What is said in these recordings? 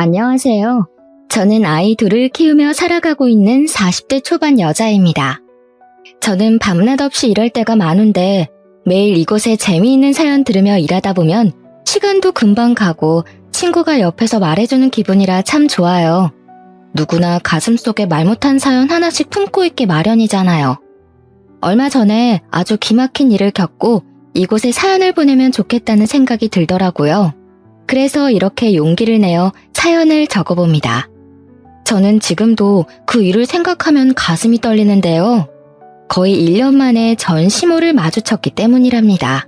안녕하세요. 저는 아이 둘을 키우며 살아가고 있는 40대 초반 여자입니다. 저는 밤낮 없이 일할 때가 많은데 매일 이곳에 재미있는 사연 들으며 일하다 보면 시간도 금방 가고 친구가 옆에서 말해주는 기분이라 참 좋아요. 누구나 가슴속에 말 못한 사연 하나씩 품고 있기 마련이잖아요. 얼마 전에 아주 기막힌 일을 겪고 이곳에 사연을 보내면 좋겠다는 생각이 들더라고요. 그래서 이렇게 용기를 내어 사연을 적어봅니다. 저는 지금도 그 일을 생각하면 가슴이 떨리는데요. 거의 1년 만에 전 시모를 마주쳤기 때문이랍니다.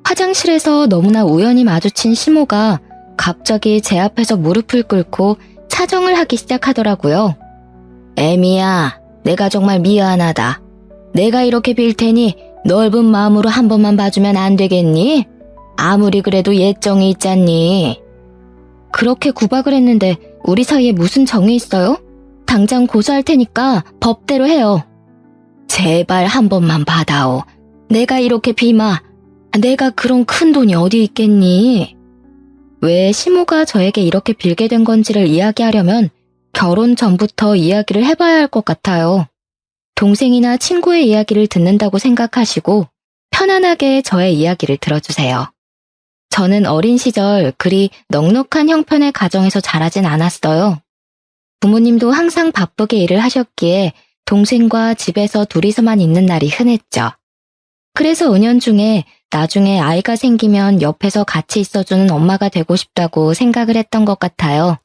화장실에서 너무나 우연히 마주친 시모가 갑자기 제 앞에서 무릎을 꿇고 사정을 하기 시작하더라고요. 애미야, 내가 정말 미안하다. 내가 이렇게 빌 테니 넓은 마음으로 한 번만 봐주면 안 되겠니? 아무리 그래도 예정이 있잖니. 그렇게 구박을 했는데 우리 사이에 무슨 정이 있어요? 당장 고소할 테니까 법대로 해요. 제발 한 번만 받아오. 내가 이렇게 비마. 내가 그런 큰 돈이 어디 있겠니? 왜 시모가 저에게 이렇게 빌게 된 건지를 이야기하려면 결혼 전부터 이야기를 해봐야 할 것 같아요. 동생이나 친구의 이야기를 듣는다고 생각하시고 편안하게 저의 이야기를 들어주세요. 저는 어린 시절 그리 넉넉한 형편의 가정에서 자라진 않았어요. 부모님도 항상 바쁘게 일을 하셨기에 동생과 집에서 둘이서만 있는 날이 흔했죠. 그래서 은연중에 나중에 아이가 생기면 옆에서 같이 있어주는 엄마가 되고 싶다고 생각을 했던 것 같아요.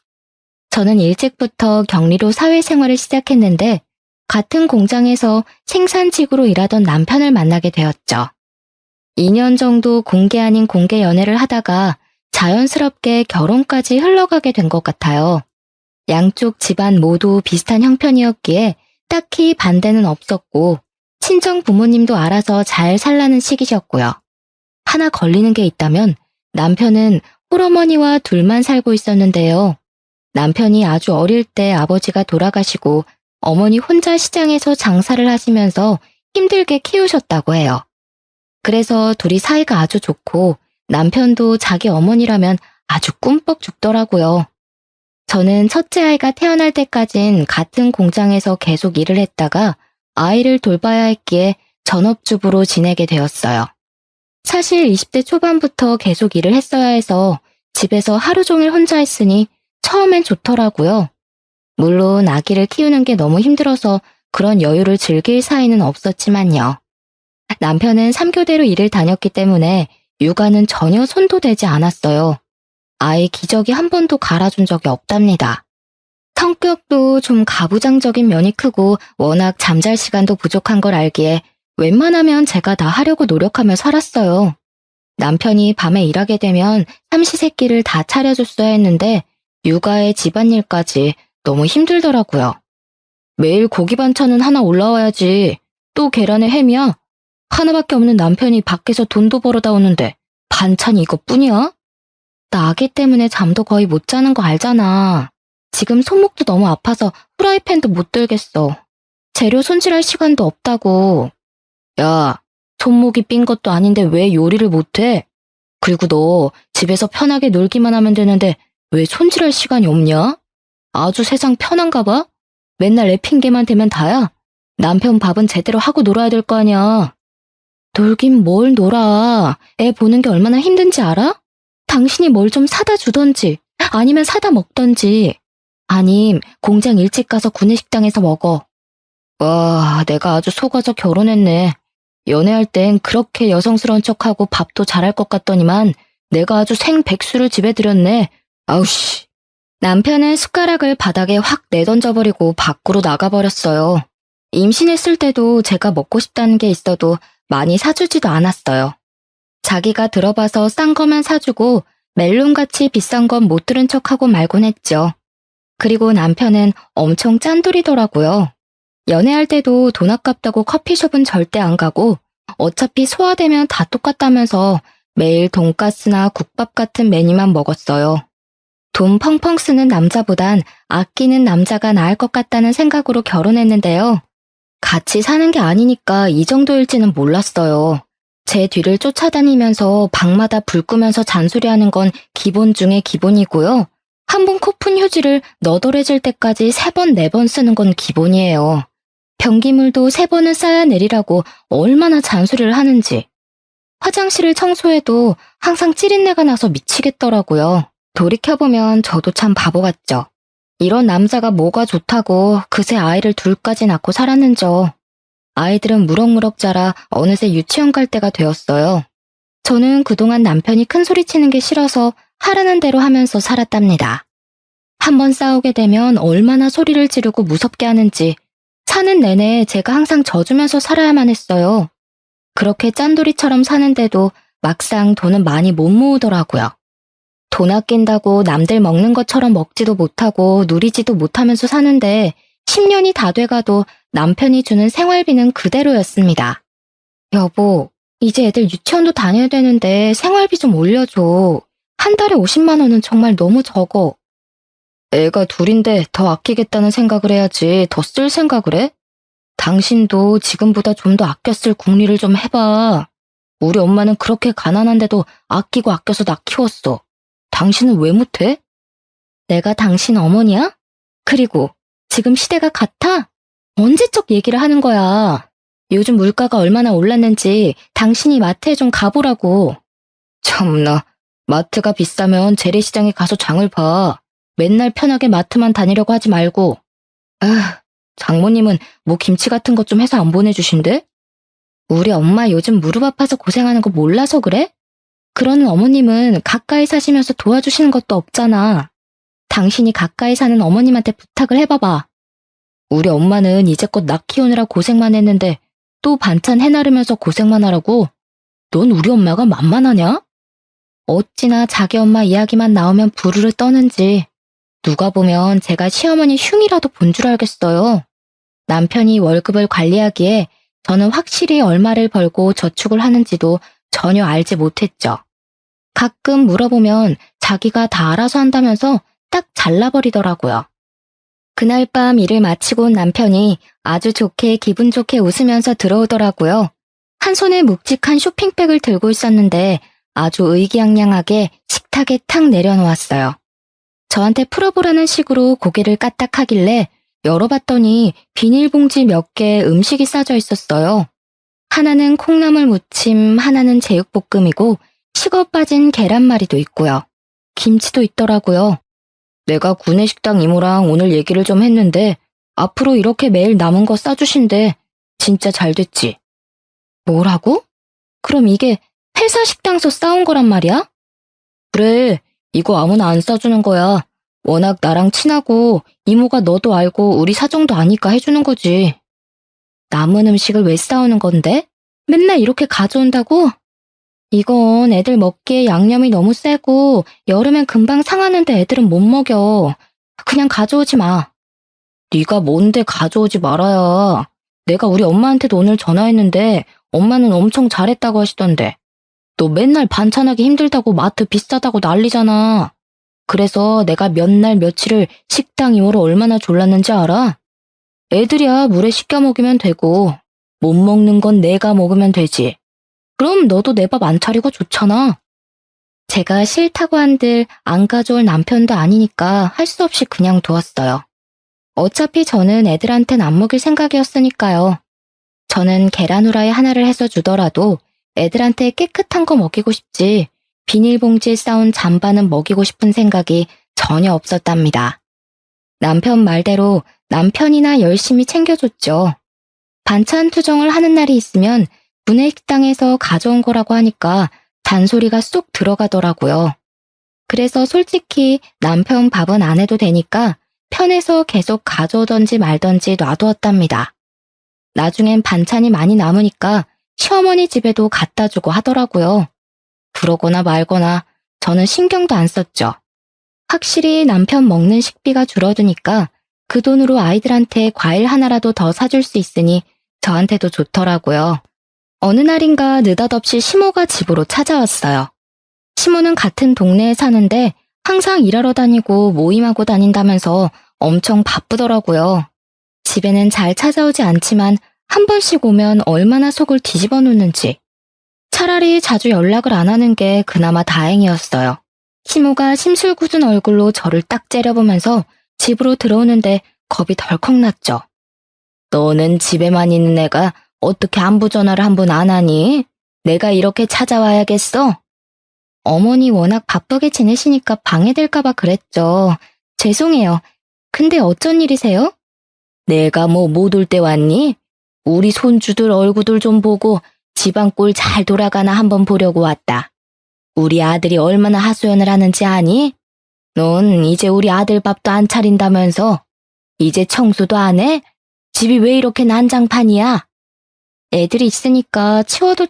저는 일찍부터 격리로 사회생활을 시작했는데 같은 공장에서 생산직으로 일하던 남편을 만나게 되었죠. 2년 정도 공개 아닌 공개 연애를 하다가 자연스럽게 결혼까지 흘러가게 된 것 같아요. 양쪽 집안 모두 비슷한 형편이었기에 딱히 반대는 없었고 친정 부모님도 알아서 잘 살라는 시기셨고요. 하나 걸리는 게 있다면 남편은 홀어머니와 둘만 살고 있었는데요. 남편이 아주 어릴 때 아버지가 돌아가시고 어머니 혼자 시장에서 장사를 하시면서 힘들게 키우셨다고 해요. 그래서 둘이 사이가 아주 좋고 남편도 자기 어머니라면 아주 꿈뻑 죽더라고요. 저는 첫째 아이가 태어날 때까진 같은 공장에서 계속 일을 했다가 아이를 돌봐야 했기에 전업주부로 지내게 되었어요. 사실 20대 초반부터 계속 일을 했어야 해서 집에서 하루 종일 혼자 했으니 처음엔 좋더라고요. 물론 아기를 키우는 게 너무 힘들어서 그런 여유를 즐길 사이는 없었지만요. 남편은 3교대로 일을 다녔기 때문에 육아는 전혀 손도 대지 않았어요. 아이 기저귀 한 번도 갈아준 적이 없답니다. 성격도 좀 가부장적인 면이 크고 워낙 잠잘 시간도 부족한 걸 알기에 웬만하면 제가 다 하려고 노력하며 살았어요. 남편이 밤에 일하게 되면 삼시세끼를 다 차려줬어야 했는데 육아에 집안일까지 너무 힘들더라고요. 매일 고기 반찬은 하나 올라와야지. 또 계란에 햄이야? 하나밖에 없는 남편이 밖에서 돈도 벌어다 오는데 반찬이 이것뿐이야? 나 아기 때문에 잠도 거의 못 자는 거 알잖아. 지금 손목도 너무 아파서 프라이팬도 못 들겠어. 재료 손질할 시간도 없다고. 야, 손목이 삔 것도 아닌데 왜 요리를 못해? 그리고 너 집에서 편하게 놀기만 하면 되는데 왜 손질할 시간이 없냐? 아주 세상 편한가 봐? 맨날 내 핑계만 대면 다야? 남편 밥은 제대로 하고 놀아야 될 거 아니야. 놀긴 뭘 놀아. 애 보는 게 얼마나 힘든지 알아? 당신이 뭘 좀 사다 주던지 아니면 사다 먹던지 아님 공장 일찍 가서 구내식당에서 먹어. 와, 내가 아주 속아서 결혼했네. 연애할 땐 그렇게 여성스러운 척하고 밥도 잘할 것 같더니만 내가 아주 생백수를 집에 들였네. 아우씨. 남편은 숟가락을 바닥에 확 내던져버리고 밖으로 나가버렸어요. 임신했을 때도 제가 먹고 싶다는 게 있어도 많이 사주지도 않았어요. 자기가 들어봐서 싼 거만 사주고 멜론같이 비싼 건 못 들은 척하고 말곤 했죠. 그리고 남편은 엄청 짠돌이더라고요. 연애할 때도 돈 아깝다고 커피숍은 절대 안 가고 어차피 소화되면 다 똑같다면서 매일 돈가스나 국밥 같은 메뉴만 먹었어요. 돈 펑펑 쓰는 남자보단 아끼는 남자가 나을 것 같다는 생각으로 결혼했는데요. 같이 사는 게 아니니까 이 정도일지는 몰랐어요. 제 뒤를 쫓아다니면서 방마다 불 끄면서 잔소리하는 건 기본 중에 기본이고요. 한 번 코푼 휴지를 너덜해질 때까지 3번, 4번 쓰는 건 기본이에요. 변기물도 3번은 쌓아야 내리라고 얼마나 잔소리를 하는지. 화장실을 청소해도 항상 찌린내가 나서 미치겠더라고요. 돌이켜보면 저도 참 바보 같죠. 이런 남자가 뭐가 좋다고 그새 아이를 둘까지 낳고 살았는죠. 아이들은 무럭무럭 자라 어느새 유치원 갈 때가 되었어요. 저는 그동안 남편이 큰 소리 치는 게 싫어서 하라는 대로 하면서 살았답니다. 한번 싸우게 되면 얼마나 소리를 지르고 무섭게 하는지 사는 내내 제가 항상 져주면서 살아야만 했어요. 그렇게 짠돌이처럼 사는데도 막상 돈은 많이 못 모으더라고요. 돈 아낀다고 남들 먹는 것처럼 먹지도 못하고 누리지도 못하면서 사는데 10년이 다 돼가도 남편이 주는 생활비는 그대로였습니다. 여보, 이제 애들 유치원도 다녀야 되는데 생활비 좀 올려줘. 한 달에 50만 원은 정말 너무 적어. 애가 둘인데 더 아끼겠다는 생각을 해야지 더 쓸 생각을 해? 당신도 지금보다 좀 더 아껴 쓸 궁리를 좀 해봐. 우리 엄마는 그렇게 가난한데도 아끼고 아껴서 나 키웠어. 당신은 왜 못해? 내가 당신 어머니야? 그리고 지금 시대가 같아? 언제적 얘기를 하는 거야. 요즘 물가가 얼마나 올랐는지 당신이 마트에 좀 가보라고. 참나, 마트가 비싸면 재래시장에 가서 장을 봐. 맨날 편하게 마트만 다니려고 하지 말고. 아, 장모님은 뭐 김치 같은 것 좀 해서 안 보내주신대? 우리 엄마 요즘 무릎 아파서 고생하는 거 몰라서 그래? 그러는 어머님은 가까이 사시면서 도와주시는 것도 없잖아. 당신이 가까이 사는 어머님한테 부탁을 해봐봐. 우리 엄마는 이제껏 나 키우느라 고생만 했는데 또 반찬 해나르면서 고생만 하라고? 넌 우리 엄마가 만만하냐? 어찌나 자기 엄마 이야기만 나오면 부르르 떠는지. 누가 보면 제가 시어머니 흉이라도 본 줄 알겠어요. 남편이 월급을 관리하기에 저는 확실히 얼마를 벌고 저축을 하는지도 전혀 알지 못했죠. 가끔 물어보면 자기가 다 알아서 한다면서 딱 잘라버리더라고요. 그날 밤 일을 마치고 온 남편이 아주 좋게 기분 좋게 웃으면서 들어오더라고요. 한 손에 묵직한 쇼핑백을 들고 있었는데 아주 의기양양하게 식탁에 탁 내려놓았어요. 저한테 풀어보라는 식으로 고개를 까딱하길래 열어봤더니 비닐봉지 몇 개에 음식이 싸져 있었어요. 하나는 콩나물 무침, 하나는 제육볶음이고 식어 빠진 계란말이도 있고요. 김치도 있더라고요. 내가 구내식당 이모랑 오늘 얘기를 좀 했는데 앞으로 이렇게 매일 남은 거 싸주신대. 진짜 잘 됐지. 뭐라고? 그럼 이게 회사 식당에서 싸운 거란 말이야? 그래, 이거 아무나 안 싸주는 거야. 워낙 나랑 친하고 이모가 너도 알고 우리 사정도 아니까 해주는 거지. 남은 음식을 왜 싸우는 건데? 맨날 이렇게 가져온다고? 이건 애들 먹기에 양념이 너무 세고 여름엔 금방 상하는데 애들은 못 먹여. 그냥 가져오지 마. 네가 뭔데 가져오지 말아야. 내가 우리 엄마한테도 오늘 전화했는데 엄마는 엄청 잘했다고 하시던데. 너 맨날 반찬하기 힘들다고 마트 비싸다고 난리잖아. 그래서 내가 몇 날 며칠을 식당 이모로 얼마나 졸랐는지 알아? 애들이야 물에 씻겨 먹이면 되고 못 먹는 건 내가 먹으면 되지. 그럼 너도 내 밥 안 차리고 좋잖아. 제가 싫다고 한들 안 가져올 남편도 아니니까 할 수 없이 그냥 두었어요. 어차피 저는 애들한텐 안 먹일 생각이었으니까요. 저는 계란 후라이 하나를 해서 주더라도 애들한테 깨끗한 거 먹이고 싶지 비닐봉지에 싸온 잠바는 먹이고 싶은 생각이 전혀 없었답니다. 남편 말대로 남편이나 열심히 챙겨줬죠. 반찬 투정을 하는 날이 있으면 구내식당에서 가져온 거라고 하니까 잔소리가 쏙 들어가더라고요. 그래서 솔직히 남편 밥은 안 해도 되니까 편해서 계속 가져오던지 말던지 놔두었답니다. 나중엔 반찬이 많이 남으니까 시어머니 집에도 갖다 주고 하더라고요. 그러거나 말거나 저는 신경도 안 썼죠. 확실히 남편 먹는 식비가 줄어드니까 그 돈으로 아이들한테 과일 하나라도 더 사줄 수 있으니 저한테도 좋더라고요. 어느 날인가 느닷없이 시모가 집으로 찾아왔어요. 시모는 같은 동네에 사는데 항상 일하러 다니고 모임하고 다닌다면서 엄청 바쁘더라고요. 집에는 잘 찾아오지 않지만 한 번씩 오면 얼마나 속을 뒤집어 놓는지. 차라리 자주 연락을 안 하는 게 그나마 다행이었어요. 시모가 심술궂은 얼굴로 저를 딱 째려보면서 집으로 들어오는데 겁이 덜컥 났죠. 너는 집에만 있는 애가 어떻게 안부 전화를 한 번 안 하니? 내가 이렇게 찾아와야겠어? 어머니 워낙 바쁘게 지내시니까 방해될까봐 그랬죠. 죄송해요. 근데 어쩐 일이세요? 내가 뭐 못 올 때 왔니? 우리 손주들 얼굴들 좀 보고 집안 꼴 잘 돌아가나 한번 보려고 왔다. 우리 아들이 얼마나 하소연을 하는지 아니? 넌 이제 우리 아들 밥도 안 차린다면서? 이제 청소도 안 해? 집이 왜 이렇게 난장판이야? 애들이 있으니까 치워도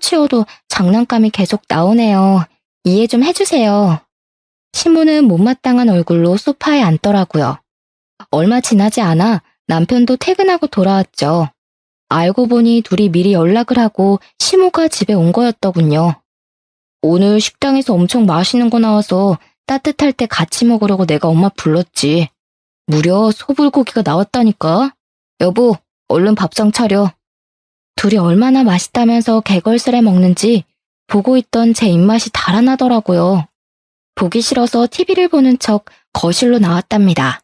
장난감이 계속 나오네요. 이해 좀 해주세요. 시모는 못마땅한 얼굴로 소파에 앉더라고요. 얼마 지나지 않아 남편도 퇴근하고 돌아왔죠. 알고 보니 둘이 미리 연락을 하고 시모가 집에 온 거였더군요. 오늘 식당에서 엄청 맛있는 거 나와서 따뜻할 때 같이 먹으려고 내가 엄마 불렀지. 무려 소불고기가 나왔다니까. 여보, 얼른 밥상 차려. 둘이 얼마나 맛있다면서 개걸스레 먹는지 보고 있던 제 입맛이 달아나더라고요. 보기 싫어서 TV를 보는 척 거실로 나왔답니다.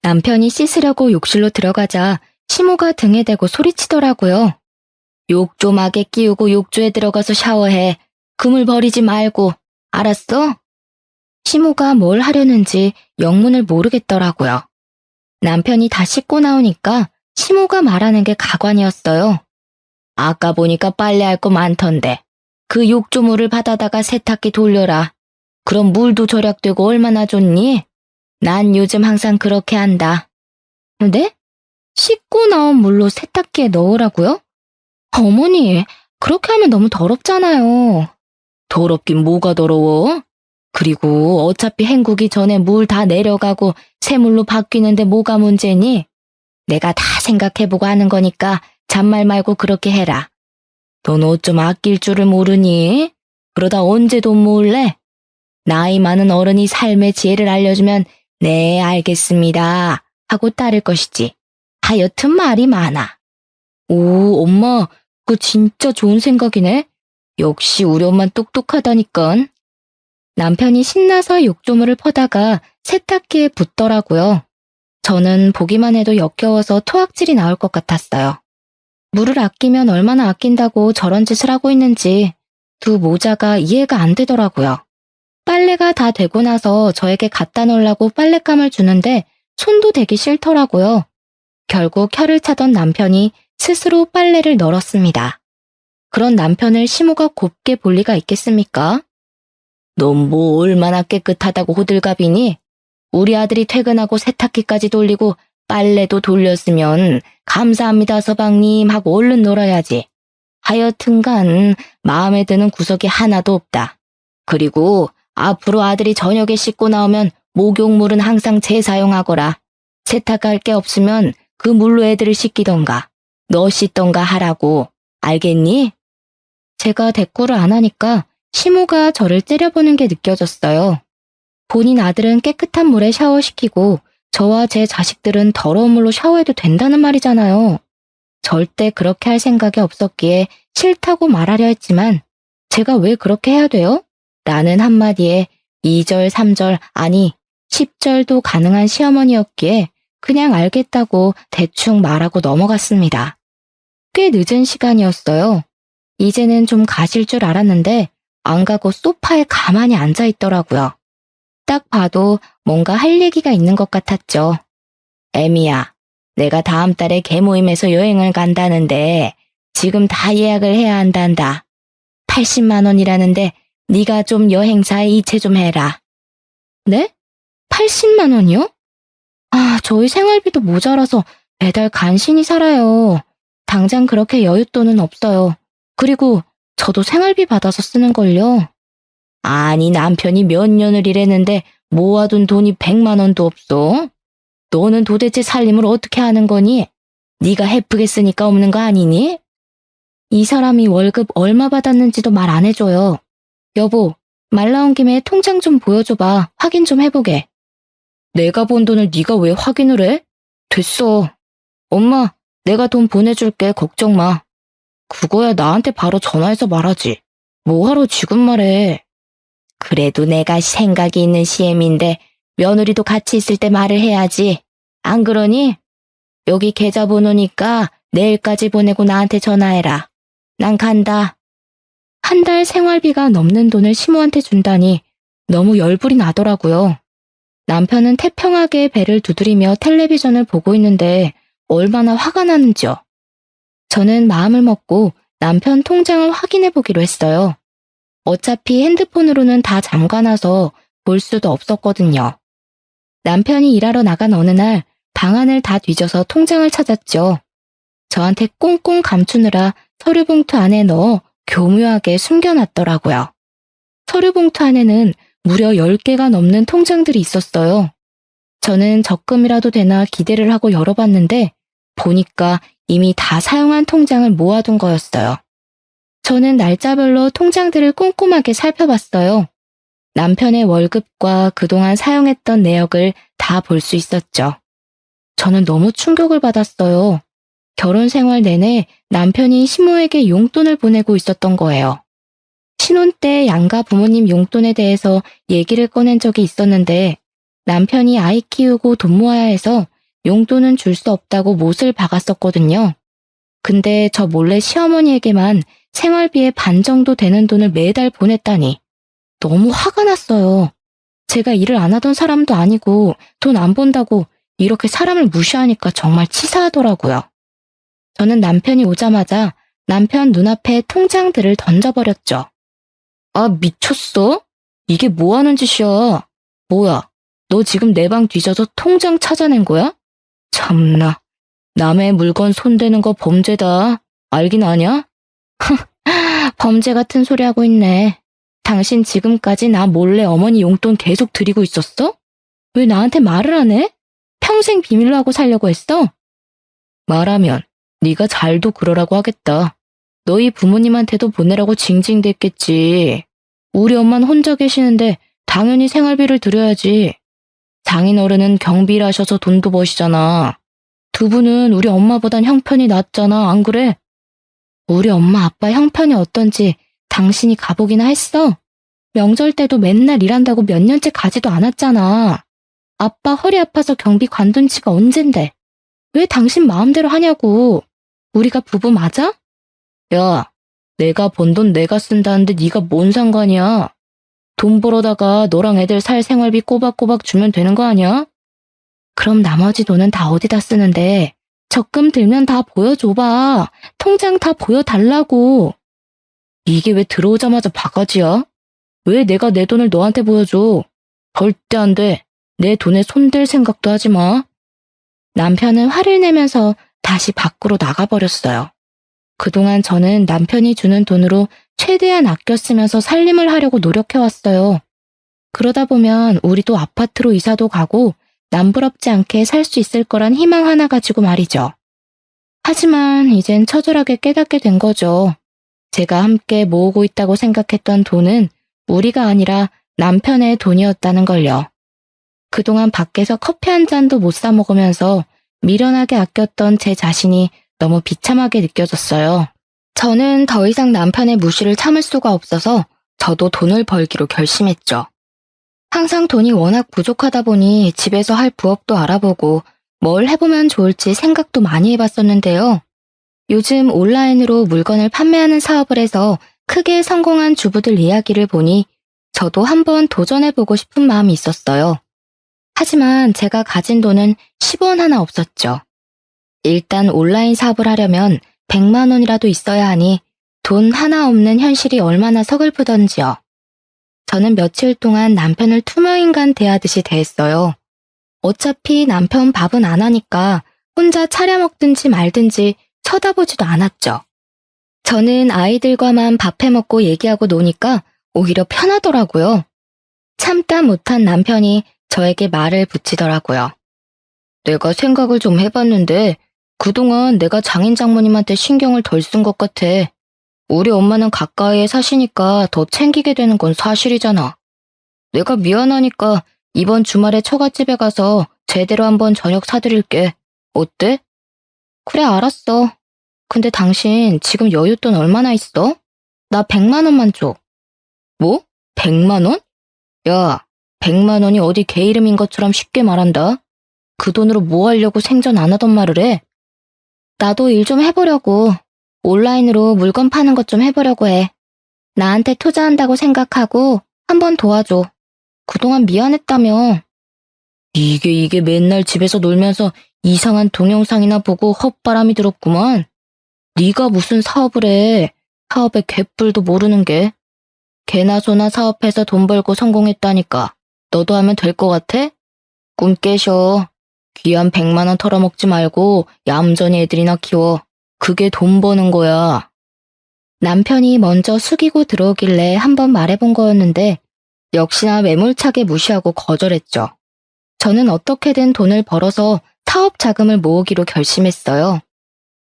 남편이 씻으려고 욕실로 들어가자 시모가 등에 대고 소리치더라고요. 욕조막에 끼우고 욕조에 들어가서 샤워해. 그물 버리지 말고. 알았어? 시모가 뭘 하려는지 영문을 모르겠더라고요. 남편이 다 씻고 나오니까 시모가 말하는 게 가관이었어요. 아까 보니까 빨래할 거 많던데. 그 욕조물을 받아다가 세탁기 돌려라. 그럼 물도 절약되고 얼마나 좋니? 난 요즘 항상 그렇게 한다. 네? 씻고 나온 물로 세탁기에 넣으라고요? 어머니, 그렇게 하면 너무 더럽잖아요. 더럽긴 뭐가 더러워? 그리고 어차피 헹구기 전에 물 다 내려가고 새물로 바뀌는데 뭐가 문제니? 내가 다 생각해보고 하는 거니까 잔말 말고 그렇게 해라. 넌 어쩜 아낄 줄을 모르니? 그러다 언제 돈 모을래? 나이 많은 어른이 삶의 지혜를 알려주면 네, 알겠습니다 하고 따를 것이지. 하여튼 말이 많아. 오, 엄마, 그거 진짜 좋은 생각이네. 역시 우리 엄만 똑똑하다니깐. 남편이 신나서 욕조물을 퍼다가 세탁기에 붓더라고요. 저는 보기만 해도 역겨워서 토악질이 나올 것 같았어요. 물을 아끼면 얼마나 아낀다고 저런 짓을 하고 있는지 두 모자가 이해가 안 되더라고요. 빨래가 다 되고 나서 저에게 갖다 놓으려고 빨랫감을 주는데 손도 대기 싫더라고요. 결국 혀를 차던 남편이 스스로 빨래를 널었습니다. 그런 남편을 시모가 곱게 볼 리가 있겠습니까? 넌 뭐 얼마나 깨끗하다고 호들갑이니? 우리 아들이 퇴근하고 세탁기까지 돌리고 빨래도 돌렸으면 감사합니다 서방님 하고 얼른 놀아야지. 하여튼간 마음에 드는 구석이 하나도 없다. 그리고 앞으로 아들이 저녁에 씻고 나오면 목욕물은 항상 재사용하거라. 세탁할 게 없으면 그 물로 애들을 씻기던가 너 씻던가 하라고. 알겠니? 제가 대꾸를 안 하니까 시모가 저를 째려보는 게 느껴졌어요. 본인 아들은 깨끗한 물에 샤워시키고 저와 제 자식들은 더러운 물로 샤워해도 된다는 말이잖아요. 절대 그렇게 할 생각이 없었기에 싫다고 말하려 했지만 제가 왜 그렇게 해야 돼요? 라는 한마디에 2절, 3절, 아니 10절도 가능한 시어머니였기에 그냥 알겠다고 대충 말하고 넘어갔습니다. 꽤 늦은 시간이었어요. 이제는 좀 가실 줄 알았는데 안 가고 소파에 가만히 앉아 있더라고요. 딱 봐도 뭔가 할 얘기가 있는 것 같았죠. 애미야, 내가 다음 달에 개모임에서 여행을 간다는데 지금 다 예약을 해야 한단다. 80만 원이라는데 네가 좀 여행사에 이체 좀 해라. 네? 80만 원이요? 아, 저희 생활비도 모자라서 매달 간신히 살아요. 당장 그렇게 여윳돈은 없어요. 그리고 저도 생활비 받아서 쓰는걸요. 아니, 남편이 몇 년을 일했는데 모아둔 돈이 100만 원도 없어? 너는 도대체 살림을 어떻게 하는 거니? 네가 헤프게 쓰니까 없는 거 아니니? 이 사람이 월급 얼마 받았는지도 말 안 해줘요. 여보, 말 나온 김에 통장 좀 보여줘봐. 확인 좀 해보게. 내가 번 돈을 네가 왜 확인을 해? 됐어. 엄마, 내가 돈 보내줄게. 걱정 마. 그거야 나한테 바로 전화해서 말하지. 뭐하러 지금 말해. 그래도 내가 생각이 있는 CM인데 며느리도 같이 있을 때 말을 해야지. 안 그러니? 여기 계좌번호니까 내일까지 보내고 나한테 전화해라. 난 간다. 한 달 생활비가 넘는 돈을 시모한테 준다니 너무 열불이 나더라고요. 남편은 태평하게 배를 두드리며 텔레비전을 보고 있는데 얼마나 화가 나는지요. 저는 마음을 먹고 남편 통장을 확인해 보기로 했어요. 어차피 핸드폰으로는 다 잠가놔서 볼 수도 없었거든요. 남편이 일하러 나간 어느 날 방안을 다 뒤져서 통장을 찾았죠. 저한테 꽁꽁 감추느라 서류 봉투 안에 넣어 교묘하게 숨겨놨더라고요. 서류 봉투 안에는 무려 10개가 넘는 통장들이 있었어요. 저는 적금이라도 되나 기대를 하고 열어봤는데 보니까 이미 다 사용한 통장을 모아둔 거였어요. 저는 날짜별로 통장들을 꼼꼼하게 살펴봤어요. 남편의 월급과 그동안 사용했던 내역을 다 볼 수 있었죠. 저는 너무 충격을 받았어요. 결혼 생활 내내 남편이 시모에게 용돈을 보내고 있었던 거예요. 신혼 때 양가 부모님 용돈에 대해서 얘기를 꺼낸 적이 있었는데 남편이 아이 키우고 돈 모아야 해서 용돈은 줄 수 없다고 못을 박았었거든요. 근데 저 몰래 시어머니에게만 생활비의 반 정도 되는 돈을 매달 보냈다니 너무 화가 났어요. 제가 일을 안 하던 사람도 아니고 돈 안 번다고 이렇게 사람을 무시하니까 정말 치사하더라고요. 저는 남편이 오자마자 남편 눈앞에 통장들을 던져버렸죠. 아, 미쳤어? 이게 뭐 하는 짓이야? 뭐야, 너 지금 내 방 뒤져서 통장 찾아낸 거야? 참나, 남의 물건 손대는 거 범죄다. 알긴 아냐? 범죄 같은 소리 하고 있네. 당신 지금까지 나 몰래 어머니 용돈 계속 드리고 있었어? 왜 나한테 말을 안 해? 평생 비밀로 하고 살려고 했어? 말하면 네가 잘도 그러라고 하겠다. 너희 부모님한테도 보내라고 징징댔겠지. 우리 엄마는 혼자 계시는데 당연히 생활비를 드려야지. 장인어른은 경비를 하셔서 돈도 버시잖아. 두 분은 우리 엄마보단 형편이 낫잖아, 안 그래? 우리 엄마 아빠 형편이 어떤지 당신이 가보기나 했어? 명절 때도 맨날 일한다고 몇 년째 가지도 않았잖아. 아빠 허리 아파서 경비 관둔 지가 언젠데. 왜 당신 마음대로 하냐고. 우리가 부부 맞아? 야, 내가 번 돈 내가 쓴다는데 네가 뭔 상관이야? 돈 벌어다가 너랑 애들 살 생활비 꼬박꼬박 주면 되는 거 아니야? 그럼 나머지 돈은 다 어디다 쓰는데? 적금 들면 다 보여줘봐. 통장 다 보여달라고. 이게 왜 들어오자마자 바가지야? 왜 내가 내 돈을 너한테 보여줘? 절대 안 돼. 내 돈에 손댈 생각도 하지 마. 남편은 화를 내면서 다시 밖으로 나가버렸어요. 그동안 저는 남편이 주는 돈으로 최대한 아껴 쓰면서 살림을 하려고 노력해왔어요. 그러다 보면 우리도 아파트로 이사도 가고 남부럽지 않게 살 수 있을 거란 희망 하나 가지고 말이죠. 하지만 이젠 처절하게 깨닫게 된 거죠. 제가 함께 모으고 있다고 생각했던 돈은 우리가 아니라 남편의 돈이었다는 걸요. 그동안 밖에서 커피 한 잔도 못 사 먹으면서 미련하게 아꼈던 제 자신이 너무 비참하게 느껴졌어요. 저는 더 이상 남편의 무시를 참을 수가 없어서 저도 돈을 벌기로 결심했죠. 항상 돈이 워낙 부족하다 보니 집에서 할 부업도 알아보고 뭘 해보면 좋을지 생각도 많이 해봤었는데요. 요즘 온라인으로 물건을 판매하는 사업을 해서 크게 성공한 주부들 이야기를 보니 저도 한번 도전해보고 싶은 마음이 있었어요. 하지만 제가 가진 돈은 10원 하나 없었죠. 일단 온라인 사업을 하려면 100만 원이라도 있어야 하니 돈 하나 없는 현실이 얼마나 서글프던지요. 저는 며칠 동안 남편을 투명인간 대하듯이 대했어요. 어차피 남편 밥은 안 하니까 혼자 차려 먹든지 말든지 쳐다보지도 않았죠. 저는 아이들과만 밥해 먹고 얘기하고 노니까 오히려 편하더라고요. 참다 못한 남편이 저에게 말을 붙이더라고요. 내가 생각을 좀 해봤는데 그동안 내가 장인 장모님한테 신경을 덜 쓴 것 같아. 우리 엄마는 가까이에 사시니까 더 챙기게 되는 건 사실이잖아. 내가 미안하니까 이번 주말에 처갓집에 가서 제대로 한번 저녁 사드릴게. 어때? 그래, 알았어. 근데 당신 지금 여윳돈 얼마나 있어? 나 100만 원만 줘. 뭐? 100만 원? 야, 100만 원이 어디 개 이름인 것처럼 쉽게 말한다? 그 돈으로 뭐 하려고 생전 안 하던 말을 해? 나도 일 좀 해보려고. 온라인으로 물건 파는 것 좀 해보려고 해. 나한테 투자한다고 생각하고 한번 도와줘. 그동안 미안했다며. 이게 맨날 집에서 놀면서 이상한 동영상이나 보고 헛바람이 들었구만. 네가 무슨 사업을 해. 사업의 개뿔도 모르는 게. 개나 소나 사업해서 돈 벌고 성공했다니까. 너도 하면 될 것 같아? 꿈 깨셔. 귀한 100만 원 털어먹지 말고 얌전히 애들이나 키워. 그게 돈 버는 거야. 남편이 먼저 숙이고 들어오길래 한번 말해본 거였는데 역시나 매몰차게 무시하고 거절했죠. 저는 어떻게든 돈을 벌어서 사업 자금을 모으기로 결심했어요.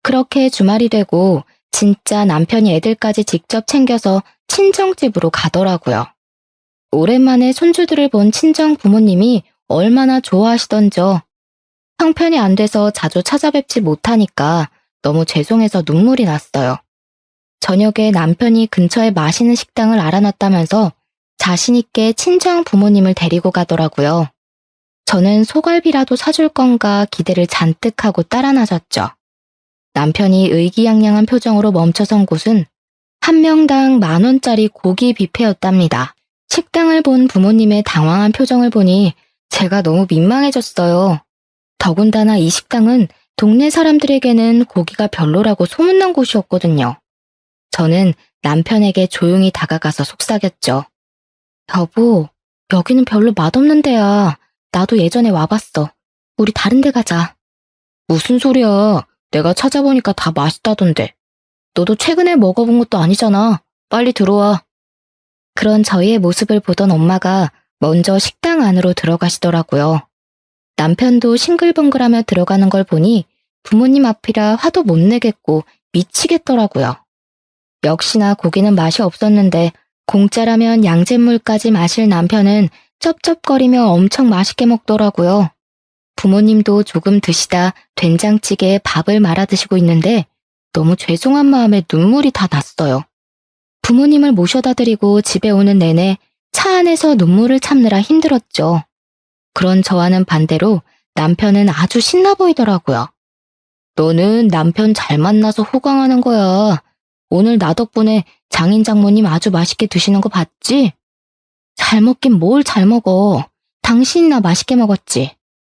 그렇게 주말이 되고 진짜 남편이 애들까지 직접 챙겨서 친정집으로 가더라고요. 오랜만에 손주들을 본 친정 부모님이 얼마나 좋아하시던죠. 형편이 안 돼서 자주 찾아뵙지 못하니까 너무 죄송해서 눈물이 났어요. 저녁에 남편이 근처에 맛있는 식당을 알아놨다면서 자신있게 친정 부모님을 데리고 가더라고요. 저는 소갈비라도 사줄 건가 기대를 잔뜩 하고 따라 나섰죠. 남편이 의기양양한 표정으로 멈춰선 곳은 한 명당 10,000원짜리 고기 뷔페였답니다. 식당을 본 부모님의 당황한 표정을 보니 제가 너무 민망해졌어요. 더군다나 이 식당은 동네 사람들에게는 고기가 별로라고 소문난 곳이었거든요. 저는 남편에게 조용히 다가가서 속삭였죠. 여보, 여기는 별로 맛없는 데야. 나도 예전에 와봤어. 우리 다른 데 가자. 무슨 소리야. 내가 찾아보니까 다 맛있다던데. 너도 최근에 먹어본 것도 아니잖아. 빨리 들어와. 그런 저희의 모습을 보던 엄마가 먼저 식당 안으로 들어가시더라고요. 남편도 싱글벙글하며 들어가는 걸 보니 부모님 앞이라 화도 못 내겠고 미치겠더라고요. 역시나 고기는 맛이 없었는데 공짜라면 양잿물까지 마실 남편은 쩝쩝거리며 엄청 맛있게 먹더라고요. 부모님도 조금 드시다 된장찌개에 밥을 말아 드시고 있는데 너무 죄송한 마음에 눈물이 다 났어요. 부모님을 모셔다 드리고 집에 오는 내내 차 안에서 눈물을 참느라 힘들었죠. 그런 저와는 반대로 남편은 아주 신나 보이더라고요. 너는 남편 잘 만나서 호강하는 거야. 오늘 나 덕분에 장인 장모님 아주 맛있게 드시는 거 봤지? 잘 먹긴 뭘 잘 먹어. 당신이나 맛있게 먹었지.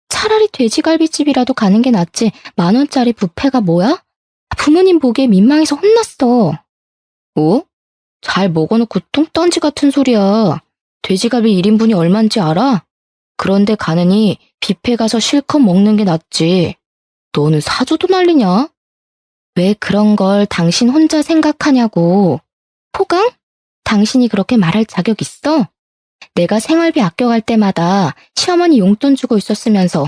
차라리 돼지갈비집이라도 가는 게 낫지 10,000원짜리 뷔페가 뭐야? 부모님 보기에 민망해서 혼났어. 뭐? 잘 먹어놓고 뚱딴지 같은 소리야. 돼지갈비 1인분이 얼만지 알아? 그런데 가느니 뷔페 가서 실컷 먹는 게 낫지. 너는 사줘도 난리냐? 왜 그런 걸 당신 혼자 생각하냐고. 호강? 당신이 그렇게 말할 자격 있어? 내가 생활비 아껴갈 때마다 시어머니 용돈 주고 있었으면서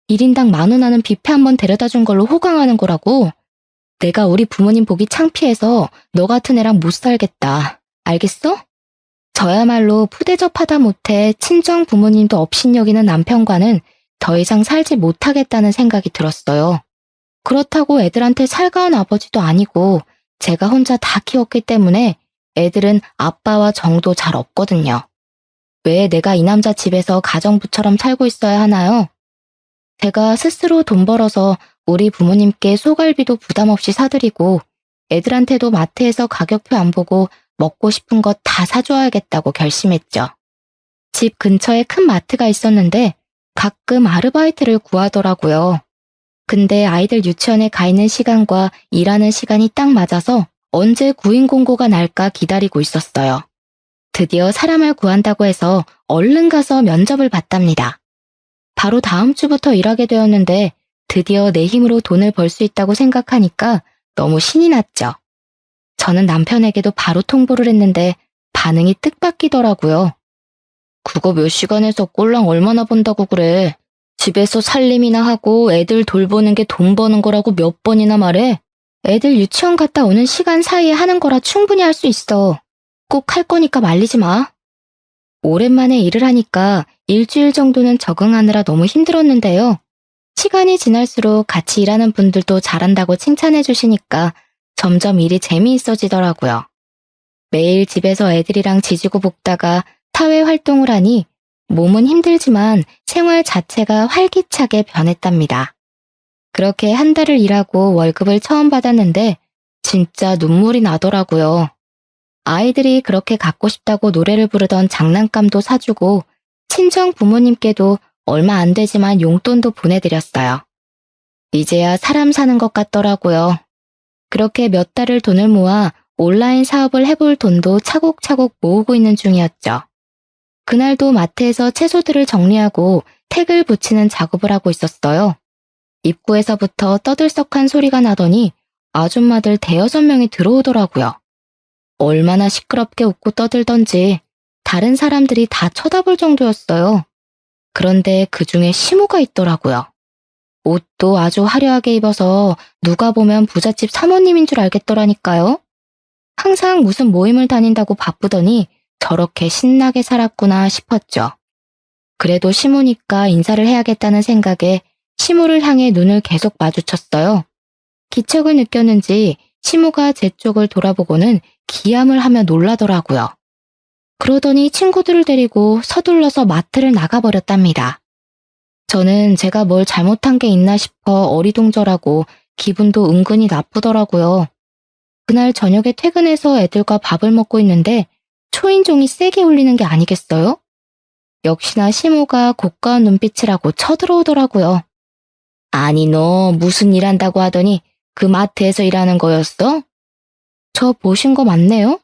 1인당 10,000원 하는 뷔페 한번 데려다 준 걸로 호강하는 거라고? 내가 우리 부모님 보기 창피해서 너 같은 애랑 못 살겠다. 알겠어? 저야말로 푸대접하다 못해 친정 부모님도 업신여기는 남편과는 더 이상 살지 못하겠다는 생각이 들었어요. 그렇다고 애들한테 살가운 아버지도 아니고 제가 혼자 다 키웠기 때문에 애들은 아빠와 정도 잘 없거든요. 왜 내가 이 남자 집에서 가정부처럼 살고 있어야 하나요? 제가 스스로 돈 벌어서 우리 부모님께 소갈비도 부담 없이 사드리고 애들한테도 마트에서 가격표 안 보고 먹고 싶은 것 다 사줘야겠다고 결심했죠. 집 근처에 큰 마트가 있었는데 가끔 아르바이트를 구하더라고요. 근데 아이들 유치원에 가 있는 시간과 일하는 시간이 딱 맞아서 언제 구인 공고가 날까 기다리고 있었어요. 드디어 사람을 구한다고 해서 얼른 가서 면접을 봤답니다. 바로 다음 주부터 일하게 되었는데 드디어 내 힘으로 돈을 벌 수 있다고 생각하니까 너무 신이 났죠. 저는 남편에게도 바로 통보를 했는데 반응이 뜻밖이더라고요. 그거 몇 시간에서 꼴랑 얼마나 번다고 그래. 집에서 살림이나 하고 애들 돌보는 게 돈 버는 거라고 몇 번이나 말해. 애들 유치원 갔다 오는 시간 사이에 하는 거라 충분히 할 수 있어. 꼭 할 거니까 말리지 마. 오랜만에 일을 하니까 일주일 정도는 적응하느라 너무 힘들었는데요. 시간이 지날수록 같이 일하는 분들도 잘한다고 칭찬해 주시니까 점점 일이 재미있어지더라고요. 매일 집에서 애들이랑 지지고 볶다가 사회 활동을 하니 몸은 힘들지만 생활 자체가 활기차게 변했답니다. 그렇게 한 달을 일하고 월급을 처음 받았는데 진짜 눈물이 나더라고요. 아이들이 그렇게 갖고 싶다고 노래를 부르던 장난감도 사주고 친정 부모님께도 얼마 안 되지만 용돈도 보내드렸어요. 이제야 사람 사는 것 같더라고요. 그렇게 몇 달을 돈을 모아 온라인 사업을 해볼 돈도 차곡차곡 모으고 있는 중이었죠. 그날도 마트에서 채소들을 정리하고 택을 붙이는 작업을 하고 있었어요. 입구에서부터 떠들썩한 소리가 나더니 아줌마들 대여섯 명이 들어오더라고요. 얼마나 시끄럽게 웃고 떠들던지 다른 사람들이 다 쳐다볼 정도였어요. 그런데 그 중에 시모가 있더라고요. 옷도 아주 화려하게 입어서 누가 보면 부잣집 사모님인 줄 알겠더라니까요. 항상 무슨 모임을 다닌다고 바쁘더니 저렇게 신나게 살았구나 싶었죠. 그래도 시모니까 인사를 해야겠다는 생각에 시모를 향해 눈을 계속 마주쳤어요. 기척을 느꼈는지 시모가 제 쪽을 돌아보고는 기함을 하며 놀라더라고요. 그러더니 친구들을 데리고 서둘러서 마트를 나가버렸답니다. 저는 제가 뭘 잘못한 게 있나 싶어 어리둥절하고 기분도 은근히 나쁘더라고요. 그날 저녁에 퇴근해서 애들과 밥을 먹고 있는데 초인종이 세게 울리는 게 아니겠어요? 역시나 시모가 고가운 눈빛을 하고 쳐들어오더라고요. 아니 너 무슨 일 한다고 하더니 그 마트에서 일하는 거였어? 저 보신 거 맞네요?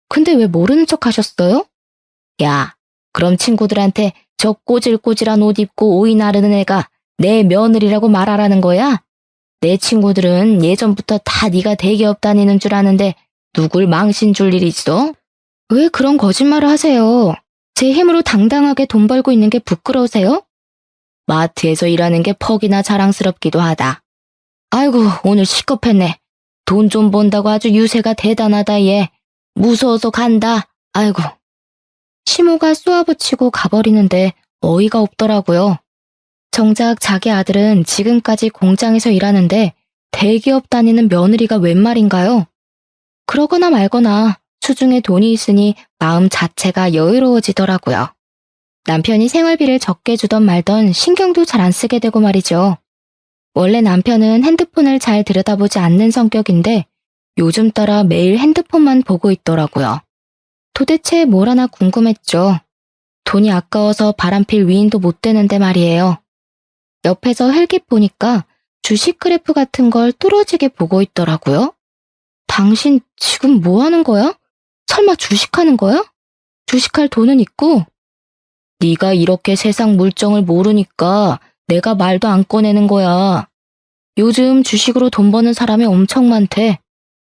근데 왜 모르는 척 하셨어요? 야, 그럼 친구들한테 저 꼬질꼬질한 옷 입고 오이 나르는 애가 내 며느리라고 말하라는 거야? 내 친구들은 예전부터 다 네가 대기업 다니는 줄 아는데 누굴 망신 줄 일 있어? 왜 그런 거짓말을 하세요? 제 힘으로 당당하게 돈 벌고 있는 게 부끄러우세요? 마트에서 일하는 게 퍽이나 자랑스럽기도 하다. 아이고, 오늘 시겁했네. 돈 좀 번다고 아주 유세가 대단하다 얘. 무서워서 간다. 아이고. 시모가 쏘아붙이고 가버리는데 어이가 없더라고요. 정작 자기 아들은 지금까지 공장에서 일하는데 대기업 다니는 며느리가 웬 말인가요? 그러거나 말거나 수중에 돈이 있으니 마음 자체가 여유로워지더라고요. 남편이 생활비를 적게 주던 말던 신경도 잘 안 쓰게 되고 말이죠. 원래 남편은 핸드폰을 잘 들여다보지 않는 성격인데 요즘 따라 매일 핸드폰만 보고 있더라고요. 도대체 뭘 하나 궁금했죠. 돈이 아까워서 바람필 위인도 못 되는데 말이에요. 옆에서 헬기 보니까 주식 그래프 같은 걸 뚫어지게 보고 있더라고요. 당신 지금 뭐 하는 거야? 설마 주식하는 거야? 주식할 돈은 있고? 네가 이렇게 세상 물정을 모르니까 내가 말도 안 꺼내는 거야. 요즘 주식으로 돈 버는 사람이 엄청 많대.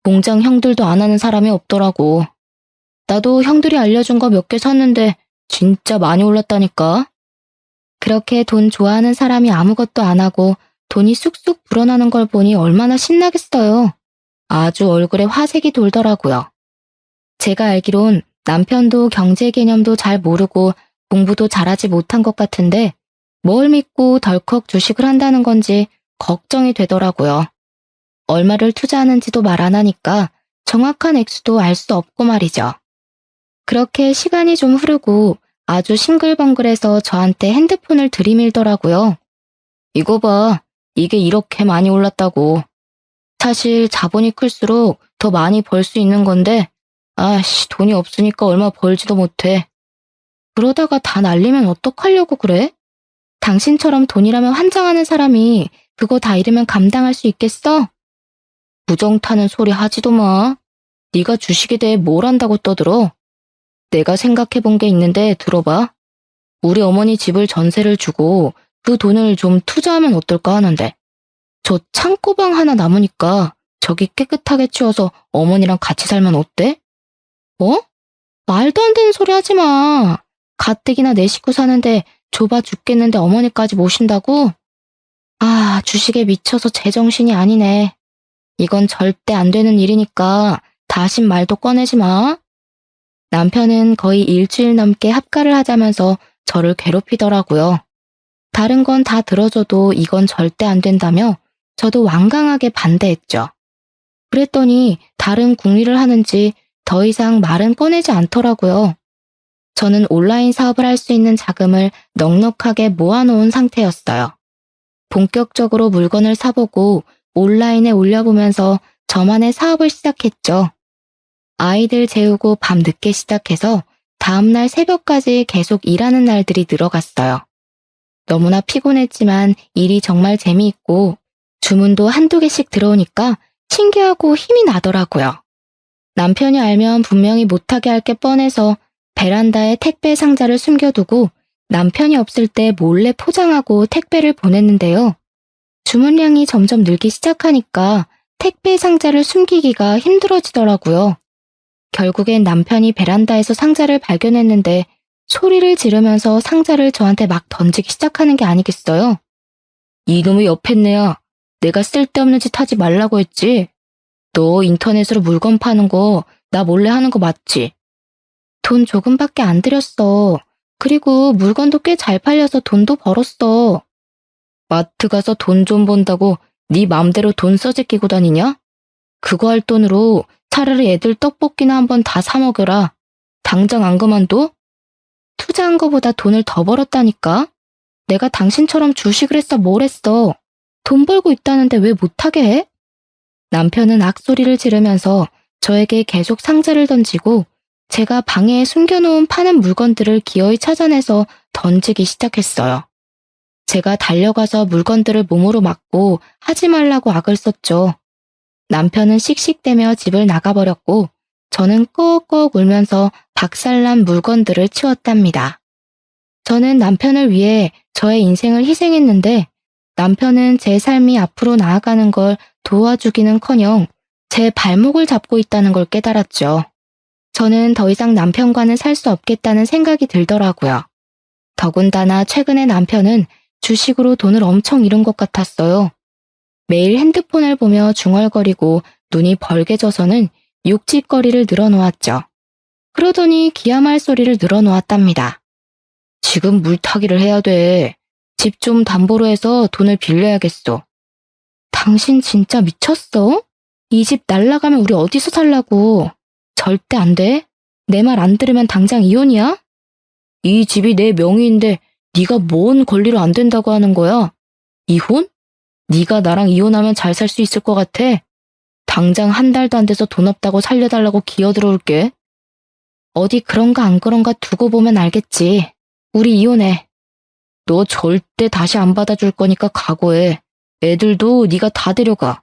공장 형들도 안 하는 사람이 없더라고. 나도 형들이 알려준 거 몇 개 샀는데 진짜 많이 올랐다니까. 그렇게 돈 좋아하는 사람이 아무것도 안 하고 돈이 쑥쑥 불어나는 걸 보니 얼마나 신나겠어요. 아주 얼굴에 화색이 돌더라고요. 제가 알기론 남편도 경제 개념도 잘 모르고 공부도 잘하지 못한 것 같은데 뭘 믿고 덜컥 주식을 한다는 건지 걱정이 되더라고요. 얼마를 투자하는지도 말 안 하니까 정확한 액수도 알 수 없고 말이죠. 그렇게 시간이 좀 흐르고 아주 싱글벙글해서 저한테 핸드폰을 들이밀더라고요. 이거 봐, 이게 이렇게 많이 올랐다고. 사실 자본이 클수록 더 많이 벌 수 있는 건데 아씨 돈이 없으니까 얼마 벌지도 못해. 그러다가 다 날리면 어떡하려고 그래? 당신처럼 돈이라면 환장하는 사람이 그거 다 잃으면 감당할 수 있겠어? 부정 타는 소리 하지도 마. 네가 주식에 대해 뭘 안다고 떠들어? 내가 생각해본 게 있는데 들어봐. 우리 어머니 집을 전세를 주고 그 돈을 좀 투자하면 어떨까 하는데 저 창고방 하나 남으니까 저기 깨끗하게 치워서 어머니랑 같이 살면 어때? 뭐? 말도 안 되는 소리 하지 마. 가뜩이나 내 식구 사는데 좁아 죽겠는데 어머니까지 모신다고? 아, 주식에 미쳐서 제정신이 아니네. 이건 절대 안 되는 일이니까 다신 말도 꺼내지 마. 남편은 거의 일주일 넘게 합가를 하자면서 저를 괴롭히더라고요. 다른 건 다 들어줘도 이건 절대 안 된다며 저도 완강하게 반대했죠. 그랬더니 다른 궁리를 하는지 더 이상 말은 꺼내지 않더라고요. 저는 온라인 사업을 할 수 있는 자금을 넉넉하게 모아놓은 상태였어요. 본격적으로 물건을 사보고 온라인에 올려보면서 저만의 사업을 시작했죠. 아이들 재우고 밤 늦게 시작해서 다음날 새벽까지 계속 일하는 날들이 늘어갔어요. 너무나 피곤했지만 일이 정말 재미있고 주문도 한두 개씩 들어오니까 신기하고 힘이 나더라고요. 남편이 알면 분명히 못하게 할 게 뻔해서 베란다에 택배 상자를 숨겨두고 남편이 없을 때 몰래 포장하고 택배를 보냈는데요. 주문량이 점점 늘기 시작하니까 택배 상자를 숨기기가 힘들어지더라고요. 결국엔 남편이 베란다에서 상자를 발견했는데 소리를 지르면서 상자를 저한테 막 던지기 시작하는 게 아니겠어요? 이놈의 옆했네야. 내가 쓸데없는 짓 하지 말라고 했지. 너 인터넷으로 물건 파는 거 나 몰래 하는 거 맞지? 돈 조금밖에 안 들였어. 그리고 물건도 꽤 잘 팔려서 돈도 벌었어. 마트 가서 돈 좀 번다고 네 맘대로 돈 써제끼고 다니냐? 그거 할 돈으로 차라리 애들 떡볶이나 한번 다 사 먹여라. 당장 안 그만둬? 투자한 거보다 돈을 더 벌었다니까? 내가 당신처럼 주식을 했어 뭘 했어? 돈 벌고 있다는데 왜 못하게 해? 남편은 악소리를 지르면서 저에게 계속 상자를 던지고 제가 방에 숨겨놓은 파는 물건들을 기어이 찾아내서 던지기 시작했어요. 제가 달려가서 물건들을 몸으로 막고 하지 말라고 악을 썼죠. 남편은 씩씩대며 집을 나가버렸고 저는 끄억끄억 울면서 박살난 물건들을 치웠답니다. 저는 남편을 위해 저의 인생을 희생했는데 남편은 제 삶이 앞으로 나아가는 걸 도와주기는커녕 제 발목을 잡고 있다는 걸 깨달았죠. 저는 더 이상 남편과는 살 수 없겠다는 생각이 들더라고요. 더군다나 최근에 남편은 주식으로 돈을 엄청 잃은 것 같았어요. 매일 핸드폰을 보며 중얼거리고 눈이 벌게져서는 욕짓거리를 늘어놓았죠. 그러더니 기야말 소리를 늘어놓았답니다. 지금 물타기를 해야 돼. 집 좀 담보로 해서 돈을 빌려야겠어. 당신 진짜 미쳤어? 이 집 날라가면 우리 어디서 살라고? 절대 안 돼. 내 말 안 들으면 당장 이혼이야? 이 집이 내 명의인데 네가 뭔 권리로 안 된다고 하는 거야? 이혼? 네가 나랑 이혼하면 잘 살 수 있을 것 같아? 당장 한 달도 안 돼서 돈 없다고 살려달라고 기어들어올게. 어디 그런가 안 그런가 두고 보면 알겠지. 우리 이혼해. 너 절대 다시 안 받아줄 거니까 각오해. 애들도 네가 다 데려가.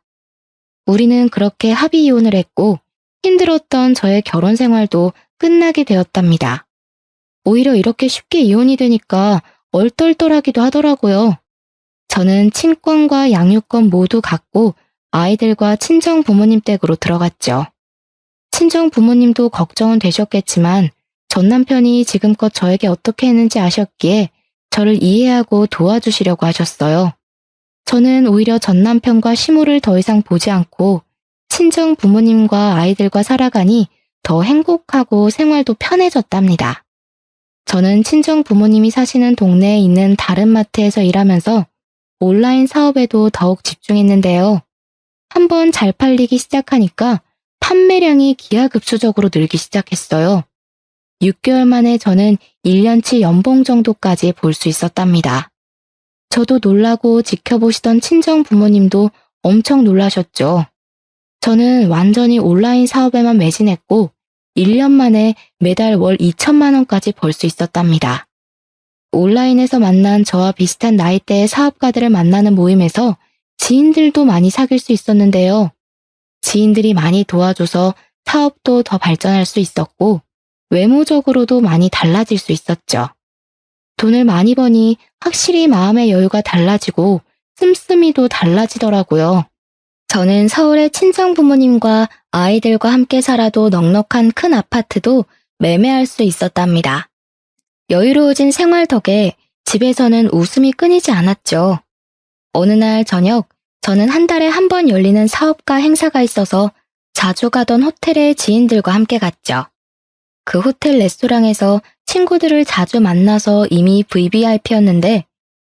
우리는 그렇게 합의 이혼을 했고 힘들었던 저의 결혼 생활도 끝나게 되었답니다. 오히려 이렇게 쉽게 이혼이 되니까 얼떨떨하기도 하더라고요. 저는 친권과 양육권 모두 갖고 아이들과 친정 부모님 댁으로 들어갔죠. 친정 부모님도 걱정은 되셨겠지만 전 남편이 지금껏 저에게 어떻게 했는지 아셨기에 저를 이해하고 도와주시려고 하셨어요. 저는 오히려 전 남편과 시모를 더 이상 보지 않고 친정 부모님과 아이들과 살아가니 더 행복하고 생활도 편해졌답니다. 저는 친정 부모님이 사시는 동네에 있는 다른 마트에서 일하면서 온라인 사업에도 더욱 집중했는데요. 한번 잘 팔리기 시작하니까 판매량이 기하급수적으로 늘기 시작했어요. 6개월 만에 저는 1년치 연봉 정도까지 볼 수 있었답니다. 저도 놀라고 지켜보시던 친정 부모님도 엄청 놀라셨죠. 저는 완전히 온라인 사업에만 매진했고 1년 만에 매달 월 2천만 원까지 벌 수 있었답니다. 온라인에서 만난 저와 비슷한 나이대의 사업가들을 만나는 모임에서 지인들도 많이 사귈 수 있었는데요. 지인들이 많이 도와줘서 사업도 더 발전할 수 있었고 외모적으로도 많이 달라질 수 있었죠. 돈을 많이 버니 확실히 마음의 여유가 달라지고 씀씀이도 달라지더라고요. 저는 서울의 친정 부모님과 아이들과 함께 살아도 넉넉한 큰 아파트도 매매할 수 있었답니다. 여유로워진 생활 덕에 집에서는 웃음이 끊이지 않았죠. 어느 날 저녁, 저는 한 달에 한 번 열리는 사업가 행사가 있어서 자주 가던 호텔에 지인들과 함께 갔죠. 그 호텔 레스토랑에서 친구들을 자주 만나서 이미 VVIP였는데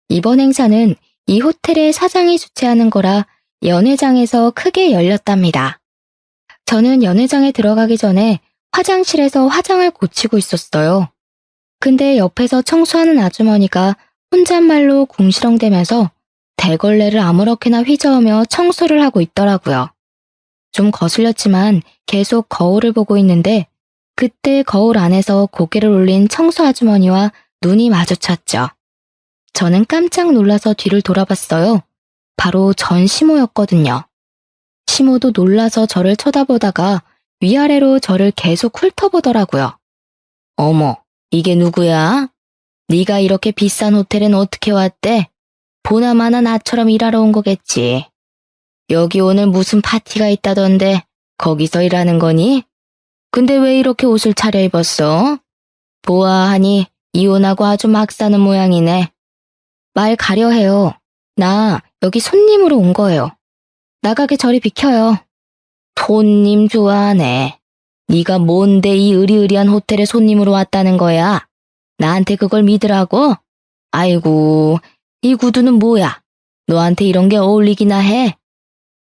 이번 행사는 이 호텔의 사장이 주최하는 거라 연회장에서 크게 열렸답니다. 저는 연회장에 들어가기 전에 화장실에서 화장을 고치고 있었어요. 근데 옆에서 청소하는 아주머니가 혼잣말로 궁시렁대면서 대걸레를 아무렇게나 휘저으며 청소를 하고 있더라고요. 좀 거슬렸지만 계속 거울을 보고 있는데 그때 거울 안에서 고개를 올린 청소 아주머니와 눈이 마주쳤죠. 저는 깜짝 놀라서 뒤를 돌아봤어요. 바로 전 시모였거든요. 시모도 놀라서 저를 쳐다보다가 위아래로 저를 계속 훑어보더라고요. 어머, 이게 누구야? 네가 이렇게 비싼 호텔엔 어떻게 왔대? 보나마나 나처럼 일하러 온 거겠지. 여기 오늘 무슨 파티가 있다던데 거기서 일하는 거니? 근데 왜 이렇게 옷을 차려입었어? 보아하니 이혼하고 아주 막 사는 모양이네. 말 가려 해요. 나 여기 손님으로 온 거예요. 나가게 저리 비켜요. 손님 좋아하네. 네가 뭔데 이 으리으리한 호텔에 손님으로 왔다는 거야? 나한테 그걸 믿으라고? 아이고, 이 구두는 뭐야? 너한테 이런 게 어울리기나 해?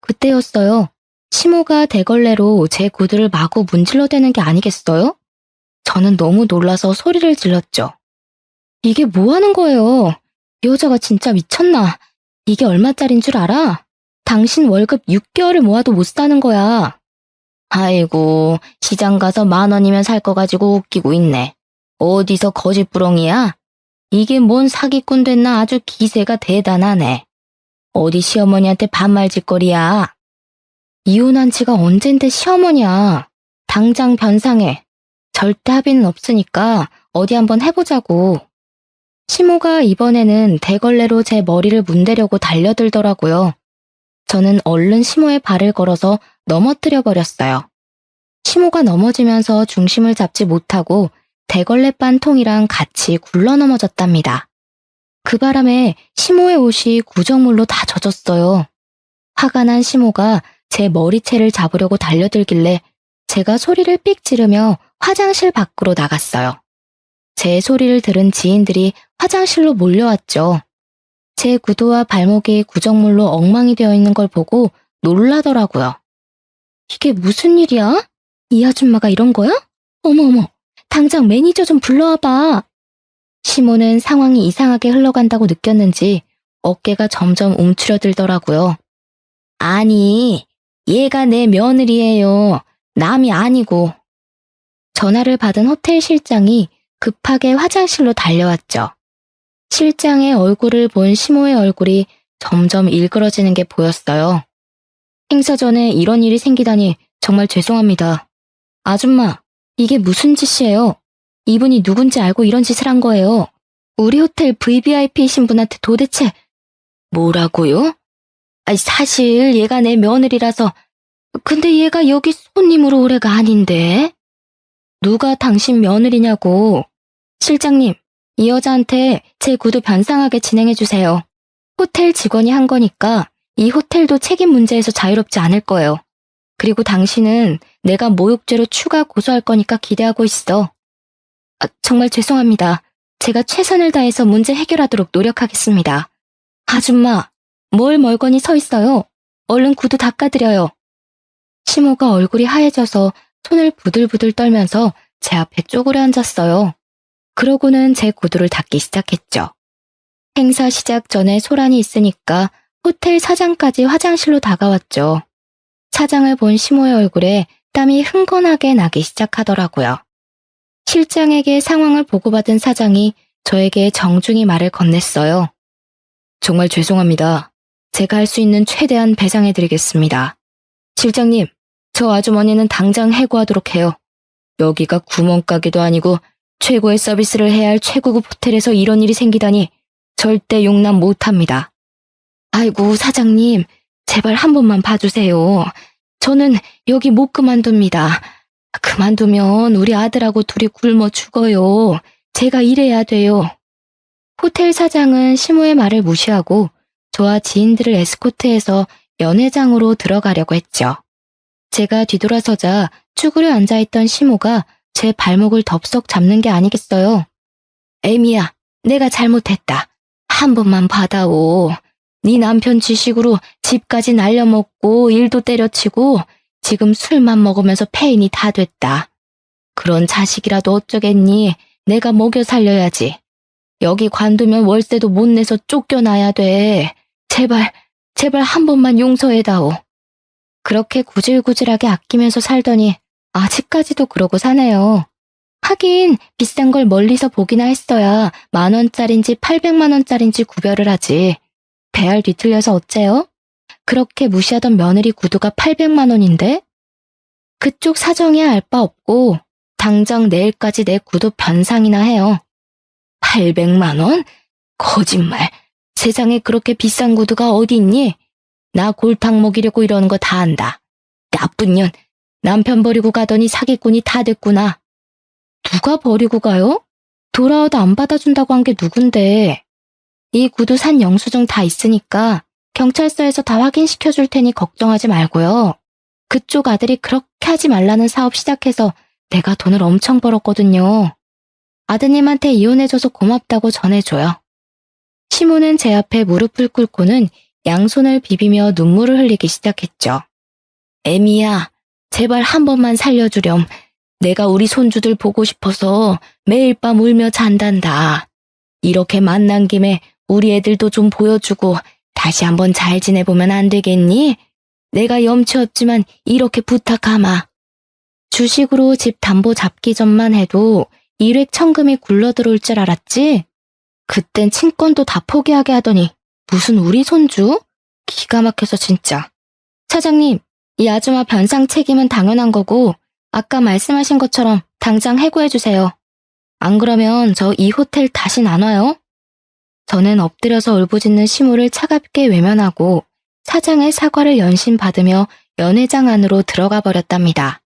그때였어요. 시모가 대걸레로 제 구두를 마구 문질러대는 게 아니겠어요? 저는 너무 놀라서 소리를 질렀죠. 이게 뭐 하는 거예요? 이 여자가 진짜 미쳤나? 이게 얼마짜린 줄 알아? 당신 월급 6개월을 모아도 못 사는 거야. 아이고, 시장 가서 10,000원이면 살 거 가지고 웃기고 있네. 어디서 거짓부렁이야? 이게 뭔 사기꾼 됐나 아주 기세가 대단하네. 어디 시어머니한테 반말짓거리야. 이혼한 지가 언젠데 시어머니야. 당장 변상해. 절대 합의는 없으니까 어디 한번 해보자고. 시모가 이번에는 대걸레로 제 머리를 문대려고 달려들더라고요. 저는 얼른 시모의 발을 걸어서 넘어뜨려 버렸어요. 시모가 넘어지면서 중심을 잡지 못하고 대걸레반 통이랑 같이 굴러 넘어졌답니다. 그 바람에 시모의 옷이 구정물로 다 젖었어요. 화가 난 시모가 제 머리채를 잡으려고 달려들길래 제가 소리를 삑 지르며 화장실 밖으로 나갔어요. 제 소리를 들은 지인들이 화장실로 몰려왔죠. 제 구두와 발목이 구정물로 엉망이 되어 있는 걸 보고 놀라더라고요. 이게 무슨 일이야? 이 아줌마가 이런 거야? 어머어머, 당장 매니저 좀 불러와봐. 시모는 상황이 이상하게 흘러간다고 느꼈는지 어깨가 점점 움츠려들더라고요. 아니, 얘가 내 며느리예요. 남이 아니고. 전화를 받은 호텔 실장이 급하게 화장실로 달려왔죠. 실장의 얼굴을 본 시모의 얼굴이 점점 일그러지는 게 보였어요. 행사 전에 이런 일이 생기다니 정말 죄송합니다. 아줌마, 이게 무슨 짓이에요? 이분이 누군지 알고 이런 짓을 한 거예요. 우리 호텔 VVIP이신 분한테 도대체 뭐라고요? 아니, 사실 얘가 내 며느리라서. 근데 얘가 여기 손님으로 올 애가 아닌데. 누가 당신 며느리냐고. 실장님, 이 여자한테 제 구두 변상하게 진행해주세요. 호텔 직원이 한 거니까 이 호텔도 책임 문제에서 자유롭지 않을 거예요. 그리고 당신은 내가 모욕죄로 추가 고소할 거니까 기대하고 있어. 정말 죄송합니다. 제가 최선을 다해서 문제 해결하도록 노력하겠습니다. 아줌마, 뭘 멀거니 서 있어요. 얼른 구두 닦아드려요. 시모가 얼굴이 하얘져서 손을 부들부들 떨면서 제 앞에 쪼그려 앉았어요. 그러고는 제 구두를 닦기 시작했죠. 행사 시작 전에 소란이 있으니까 호텔 사장까지 화장실로 다가왔죠. 사장을 본 시모의 얼굴에 땀이 흥건하게 나기 시작하더라고요. 실장에게 상황을 보고받은 사장이 저에게 정중히 말을 건넸어요. 정말 죄송합니다. 제가 할 수 있는 최대한 배상해드리겠습니다. 실장님, 저 아주머니는 당장 해고하도록 해요. 여기가 구멍가게도 아니고 최고의 서비스를 해야 할 최고급 호텔에서 이런 일이 생기다니 절대 용납 못합니다. 아이고, 사장님, 제발 한 번만 봐주세요. 저는 여기 못 그만둡니다. 그만두면 우리 아들하고 둘이 굶어 죽어요. 제가 일해야 돼요. 호텔 사장은 시모의 말을 무시하고 저와 지인들을 에스코트해서 연회장으로 들어가려고 했죠. 제가 뒤돌아서자 쭈그려 앉아있던 시모가 제 발목을 덥석 잡는 게 아니겠어요. 에미야, 내가 잘못했다. 한 번만 받아오. 네 남편 지식으로 집까지 날려먹고 일도 때려치고 지금 술만 먹으면서 폐인이 다 됐다. 그런 자식이라도 어쩌겠니? 내가 먹여 살려야지. 여기 관두면 월세도 못 내서 쫓겨나야 돼. 제발, 제발 한 번만 용서해다오. 그렇게 구질구질하게 아끼면서 살더니 아직까지도 그러고 사네요. 하긴 비싼 걸 멀리서 보기나 했어야 10,000원짜린지 800만 원짜린지 구별을 하지. 배알 뒤틀려서 어째요? 그렇게 무시하던 며느리 구두가 800만 원인데? 그쪽 사정이야 알 바 없고 당장 내일까지 내 구두 변상이나 해요. 800만 원? 거짓말. 세상에 그렇게 비싼 구두가 어디 있니? 나 골탕 먹이려고 이러는 거 다 안다. 나쁜 년. 남편 버리고 가더니 사기꾼이 다 됐구나. 누가 버리고 가요? 돌아와도 안 받아준다고 한 게 누군데. 이 구두 산 영수증 다 있으니까 경찰서에서 다 확인시켜줄 테니 걱정하지 말고요. 그쪽 아들이 그렇게 하지 말라는 사업 시작해서 내가 돈을 엄청 벌었거든요. 아드님한테 이혼해줘서 고맙다고 전해줘요. 시모는 제 앞에 무릎을 꿇고는 양손을 비비며 눈물을 흘리기 시작했죠. 애미야, 제발 한 번만 살려주렴. 내가 우리 손주들 보고 싶어서 매일 밤 울며 잔단다. 이렇게 만난 김에 우리 애들도 좀 보여주고 다시 한번 잘 지내보면 안 되겠니? 내가 염치 없지만 이렇게 부탁하마. 주식으로 집 담보 잡기 전만 해도 일획천금이 굴러들어올 줄 알았지? 그땐 친권도 다 포기하게 하더니 무슨 우리 손주? 기가 막혀서 진짜. 사장님, 이 아줌마 변상 책임은 당연한 거고 아까 말씀하신 것처럼 당장 해고해주세요. 안 그러면 저 이 호텔 다신 안 와요? 저는 엎드려서 울부짖는 시모를 차갑게 외면하고 사장의 사과를 연신받으며 연회장 안으로 들어가 버렸답니다.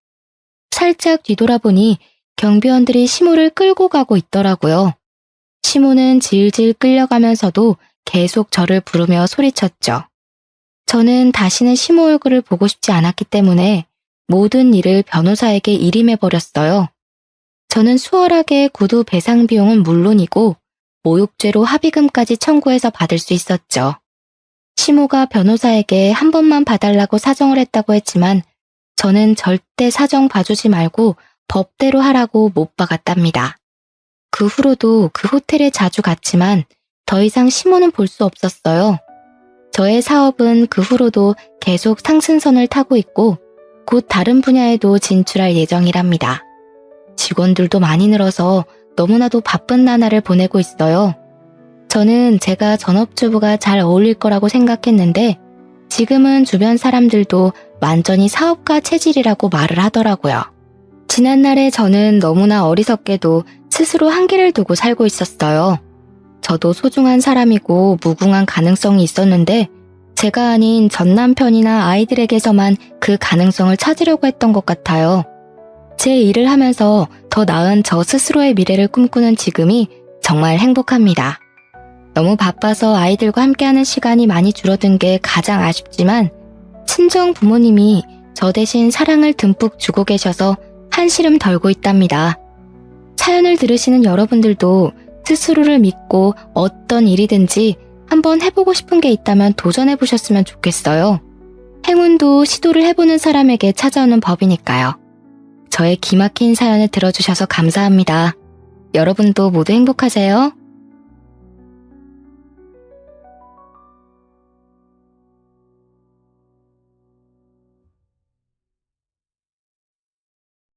살짝 뒤돌아보니 경비원들이 시모를 끌고 가고 있더라고요. 시모는 질질 끌려가면서도 계속 저를 부르며 소리쳤죠. 저는 다시는 시모 얼굴을 보고 싶지 않았기 때문에 모든 일을 변호사에게 일임해버렸어요. 저는 수월하게 구두 배상 비용은 물론이고 모욕죄로 합의금까지 청구해서 받을 수 있었죠. 시모가 변호사에게 한 번만 봐달라고 사정을 했다고 했지만 저는 절대 사정 봐주지 말고 법대로 하라고 못 박았답니다. 그 후로도 그 호텔에 자주 갔지만 더 이상 시모는 볼 수 없었어요. 저의 사업은 그 후로도 계속 상승선을 타고 있고 곧 다른 분야에도 진출할 예정이랍니다. 직원들도 많이 늘어서 너무나도 바쁜 나날을 보내고 있어요. 저는 제가 전업주부가 잘 어울릴 거라고 생각했는데 지금은 주변 사람들도 완전히 사업가 체질이라고 말을 하더라고요. 지난날에 저는 너무나 어리석게도 스스로 한계를 두고 살고 있었어요. 저도 소중한 사람이고 무궁한 가능성이 있었는데 제가 아닌 전 남편이나 아이들에게서만 그 가능성을 찾으려고 했던 것 같아요. 제 일을 하면서 더 나은 저 스스로의 미래를 꿈꾸는 지금이 정말 행복합니다. 너무 바빠서 아이들과 함께하는 시간이 많이 줄어든 게 가장 아쉽지만 친정 부모님이 저 대신 사랑을 듬뿍 주고 계셔서 한시름 덜고 있답니다. 사연을 들으시는 여러분들도 스스로를 믿고 어떤 일이든지 한번 해보고 싶은 게 있다면 도전해보셨으면 좋겠어요. 행운도 시도를 해보는 사람에게 찾아오는 법이니까요. 저의 기막힌 사연을 들어주셔서 감사합니다. 여러분도 모두 행복하세요.